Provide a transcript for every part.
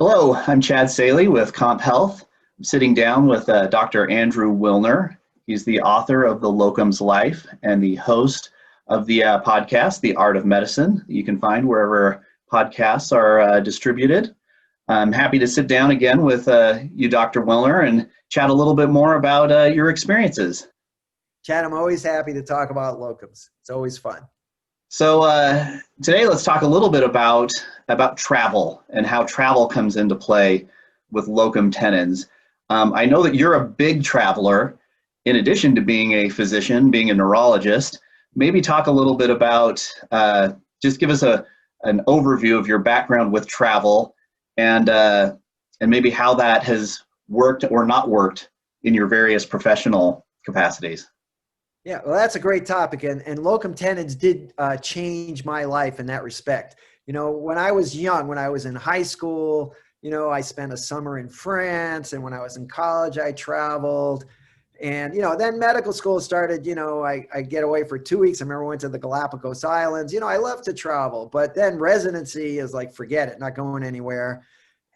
Hello, I'm Chad Saley with Comp Health. I'm sitting down with Dr. Andrew Wilner. He's the author of the Locums Life and the host of the podcast, The Art of Medicine, that you can find wherever podcasts are distributed. I'm happy to sit down again with you, Dr. Wilner, and chat a little bit more about your experiences. Chad, I'm always happy to talk about locums. It's always fun. So today let's talk a little bit about travel and how travel comes into play with locum tenens. I know that you're a big traveler in addition to being a physician, being a neurologist. Maybe talk a little bit about, just give us an overview of your background with travel and maybe how that has worked or not worked in your various professional capacities. Yeah, well, that's a great topic, and locum tenens did change my life in that respect. You know, when I was young, when I was in high school, I spent a summer in France, and when I was in college, I traveled. And, then medical school started, I get away for 2 weeks. I remember I went to the Galapagos Islands. I love to travel, but then residency is like, forget it, not going anywhere.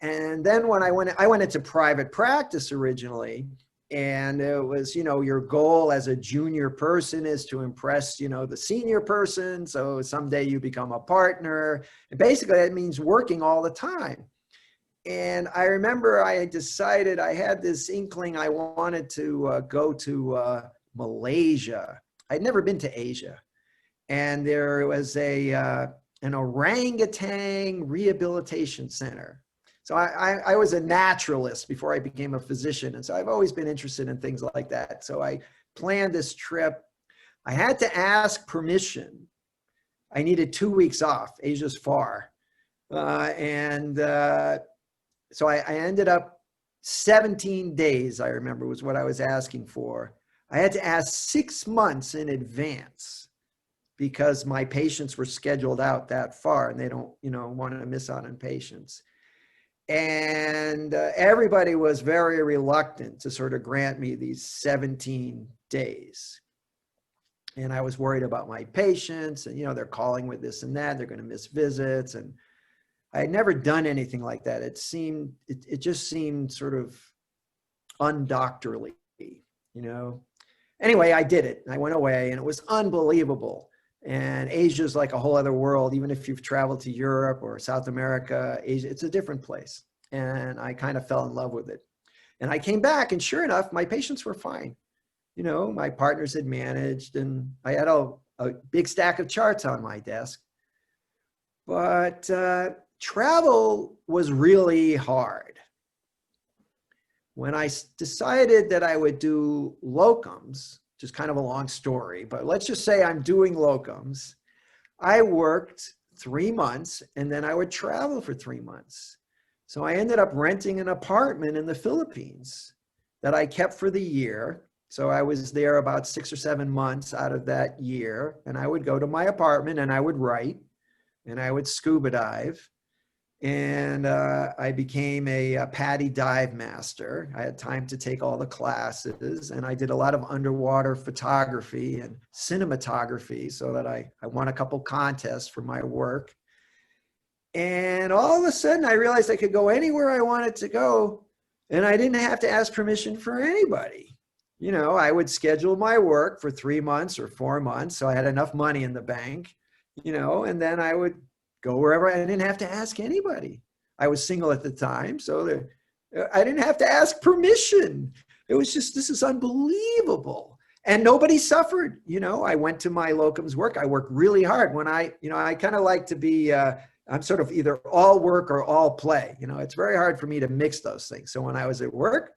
And then when I went into private practice originally. And it was, your goal as a junior person is to impress, the senior person. So someday you become a partner. And basically that means working all the time. And I remember I had decided, I had this inkling I wanted to go to Malaysia. I'd never been to Asia. And there was an orangutan rehabilitation center. So I was a naturalist before I became a physician. And so I've always been interested in things like that. So I planned this trip. I had to ask permission. I needed 2 weeks off. Asia's far. So I ended up 17 days, I remember, was what I was asking for. I had to ask 6 months in advance because my patients were scheduled out that far and they don't, want to miss out on patients. And everybody was very reluctant to sort of grant me these 17 days. And I was worried about my patients and, they're calling with this and that, they're going to miss visits. And I had never done anything like that. It just seemed sort of undoctorly, Anyway, I did it. I went away and it was unbelievable. And Asia is like a whole other world. Even if you've traveled to Europe or South America, Asia, it's a different place. And I kind of fell in love with it. And I came back and sure enough, my patients were fine. My partners had managed and I had a big stack of charts on my desk. But travel was really hard. When I decided that I would do locums, just kind of a long story, but let's just say I'm doing locums. I worked 3 months and then I would travel for 3 months. So I ended up renting an apartment in the Philippines that I kept for the year. So I was there about 6 or 7 months out of that year. And I would go to my apartment and I would write and I would scuba dive. And I became a PADI dive master. I had time to take all the classes and I did a lot of underwater photography and cinematography so that I won a couple contests for my work. And all of a sudden I realized I could go anywhere I wanted to go and I didn't have to ask permission for anybody. I would schedule my work for 3 months or 4 months. So I had enough money in the bank, and then I would go wherever. I didn't have to ask anybody. I was single at the time, so I didn't have to ask permission. It was just, this is unbelievable. And nobody suffered. I went to my locums work. I worked really hard. When I kind of like to be, I'm sort of either all work or all play. It's very hard for me to mix those things. So when I was at work,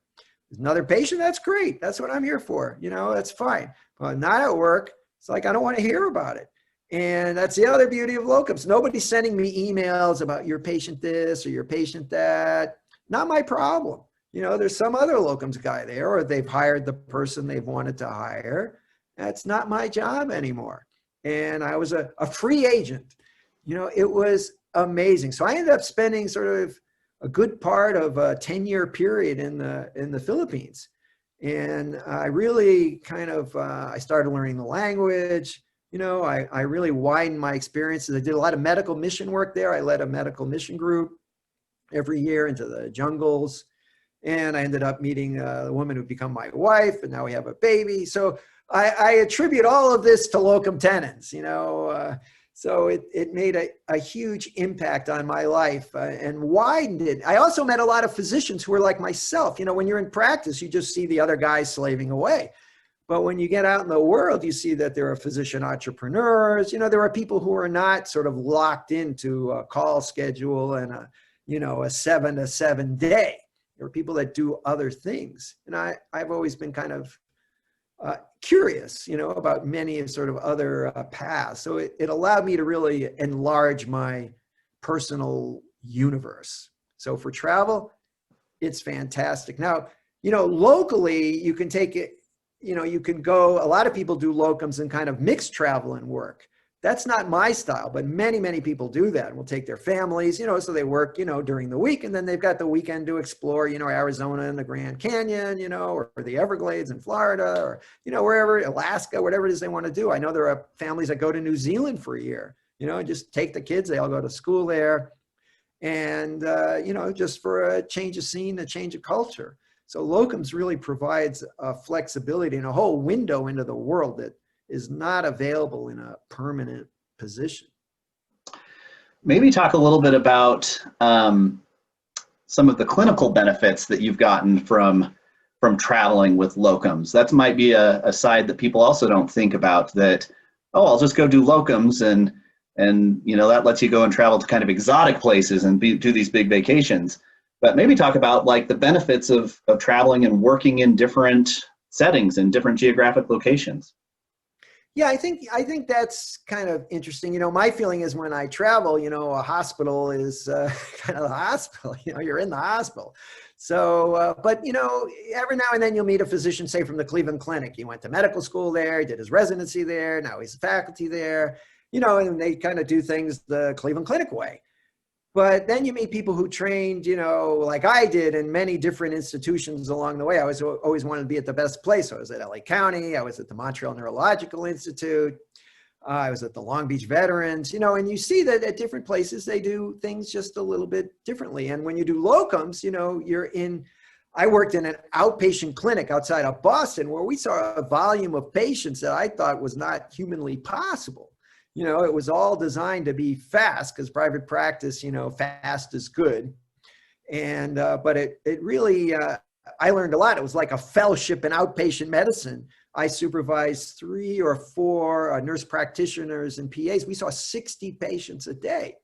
another patient, that's great. That's what I'm here for. That's fine. But not at work. It's like, I don't want to hear about it. And that's the other beauty of locums. Nobody's sending me emails about your patient this or your patient that. Not my problem. There's some other locums guy there, or they've hired the person they've wanted to hire. That's not my job anymore. And I was a free agent. It was amazing. So I ended up spending sort of a good part of a 10-year period in the Philippines. And I really kind of, I started learning the language. I really widened my experiences. I did a lot of medical mission work there. I led a medical mission group. every year into the jungles. And I ended up meeting the woman who become my wife, and now we have a baby. So I attribute all of this to locum tenens, you know. So it made a huge impact on my life and widened it. I also met a lot of physicians who were like myself. You know, when you're in practice, you just see the other guys slaving away. But when you get out in the world, you see that there are physician entrepreneurs. You know, there are people who are not sort of locked into a call schedule and a 7 to 7 day. There are people that do other things. And I've always been kind of curious, you know, about many sort of other paths. So it allowed me to really enlarge my personal universe. So for travel, it's fantastic. Now, you know, locally, you can take it, you know, you can go, a lot of people do locums and kind of mixed travel and work. That's not my style, but many, many people do that. Will take their families, you know, so they work, you know, during the week, and then they've got the weekend to explore, you know, Arizona and the Grand Canyon, you know, or the Everglades in Florida, or, you know, wherever, Alaska, whatever it is they want to do. I know there are families that go to New Zealand for a year, you know, just take the kids, they all go to school there. And, you know, just for a change of scene, a change of culture. So locums really provides a flexibility and a whole window into the world that is not available in a permanent position. Maybe talk a little bit about some of the clinical benefits that you've gotten from traveling with locums. That might be a side that people also don't think about, that, oh, I'll just go do locums and you know, that lets you go and travel to kind of exotic places and do these big vacations. But maybe talk about like the benefits of traveling and working in different settings and different geographic locations. Yeah, I think that's kind of interesting. You know, my feeling is when I travel, you know, a hospital is kind of the hospital. You know, you're in the hospital. So, but you know, every now and then you'll meet a physician, say from the Cleveland Clinic. He went to medical school there, he did his residency there, now he's faculty there. You know, and they kind of do things the Cleveland Clinic way. But then you meet people who trained, you know, like I did in many different institutions along the way. I was always wanted to be at the best place. I was at LA County. I was at the Montreal Neurological Institute. I was at the Long Beach Veterans, you know, and you see that at different places, they do things just a little bit differently. And when you do locums, you know, I worked in an outpatient clinic outside of Boston where we saw a volume of patients that I thought was not humanly possible. You know, it was all designed to be fast because private practice, you know, fast is good. And, but it really, I learned a lot. It was like a fellowship in outpatient medicine. I supervised 3 or 4 nurse practitioners and PAs. We saw 60 patients a day.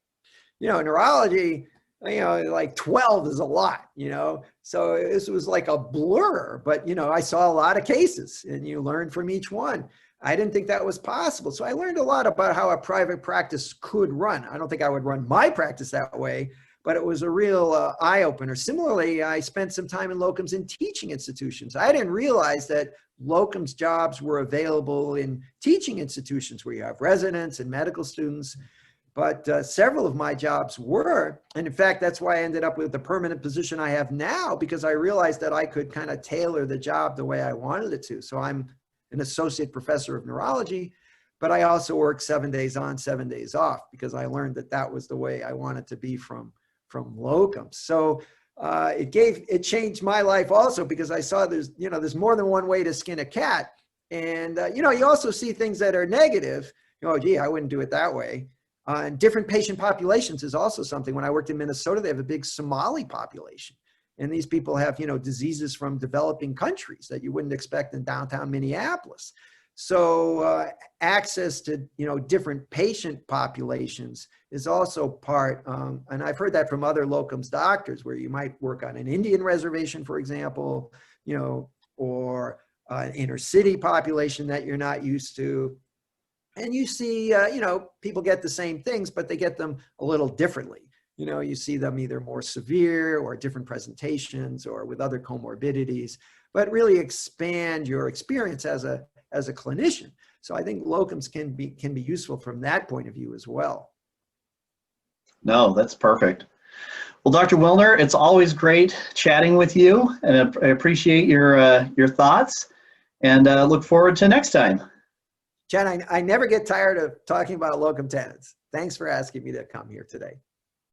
You know, neurology, you know, like 12 is a lot, you know. So this was like a blur, but, you know, I saw a lot of cases and you learn from each one. I didn't think that was possible. So I learned a lot about how a private practice could run. I don't think I would run my practice that way, but it was a real eye-opener. Similarly, I spent some time in locums in teaching institutions. I didn't realize that locums jobs were available in teaching institutions where you have residents and medical students, but several of my jobs were. And in fact, that's why I ended up with the permanent position I have now, because I realized that I could kind of tailor the job the way I wanted it to. So I'm an associate professor of neurology, but I also work 7 days on, 7 days off, because I learned that that was the way I wanted to be from locums. So it changed my life also, because I saw there's more than one way to skin a cat. And, you know, you also see things that are negative. You know, oh, gee, I wouldn't do it that way. And different patient populations is also something. When I worked in Minnesota, they have a big Somali population. And these people have, you know, diseases from developing countries that you wouldn't expect in downtown Minneapolis. So access to, you know, different patient populations is also part, and I've heard that from other locums doctors, where you might work on an Indian reservation, for example, you know, or an inner city population that you're not used to. And you see, you know, people get the same things, but they get them a little differently. You know, you see them either more severe or different presentations or with other comorbidities, but really expand your experience as a clinician. So I think locums can be useful from that point of view as well. No, that's perfect. Well, Dr. Wilner, it's always great chatting with you, and I appreciate your thoughts, and look forward to next time. Chad, I never get tired of talking about locum tenens. Thanks for asking me to come here today.